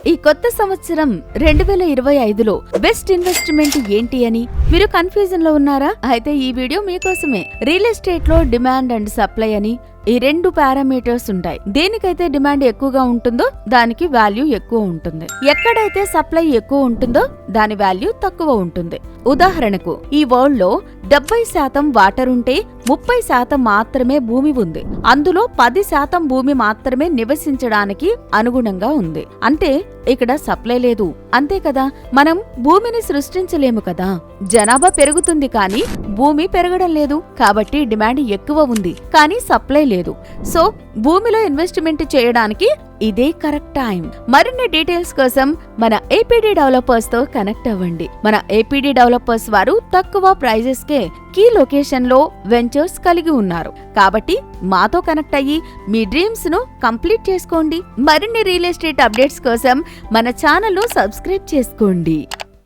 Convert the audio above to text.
ఈ కొత్త సంవత్సరం 2025లో బెస్ట్ ఇన్వెస్ట్మెంట్ ఏంటి అని మీరు కన్ఫ్యూజన్ లో ఉన్నారా? అయితే ఈ వీడియో మీకోసమే. రియల్ ఎస్టేట్ లో డిమాండ్ అండ్ సప్లై అని ఈ రెండు పారామీటర్స్ ఉంటాయి. దేనికైతే డిమాండ్ ఎక్కువగా ఉంటుందో దానికి వాల్యూ ఎక్కువ ఉంటుంది. ఎక్కడైతే సప్లై ఎక్కువ ఉంటుందో దాని వాల్యూ తక్కువ ఉంటుంది. ఉదాహరణకు ఈ వరల్డ్ లో 70% వాటర్ ఉంటే 30% మాత్రమే భూమి ఉంది. అందులో 10% భూమి మాత్రమే నివసించడానికి అనుగుణంగా ఉంది. అంటే ఇక్కడ సప్లై లేదు. అంతే కదా, మనం భూమిని సృష్టించలేము కదా. జనాభా పెరుగుతుంది కానీ భూమి పెరగడం లేదు. కాబట్టి డిమాండ్ ఎక్కువ ఉంది కానీ సప్లై లేదు. సో భూమిలో ఇన్వెస్ట్మెంట్ చేయడానికి ఇదే కరెక్ట్ టైం. మరిన్ని డీటెయిల్స్ కోసం మన ఏపీడీ డెవలపర్స్ తో కనెక్ట్ అవ్వండి. మన ఏపీడీ డెవలపర్స్ వారు తక్కువ ప్రైజెస్ కే కీ లొకేషన్ లో వెంచర్స్ కలిగి ఉన్నారు. కాబట్టి మాతో కనెక్ట్ అయ్యి మీ డ్రీమ్స్ ను కంప్లీట్ చేసుకోండి. మరిన్ని రియల్ ఎస్టేట్ అప్డేట్స్ కోసం మన ఛానల్ ను సబ్స్క్రైబ్ చేసుకోండి.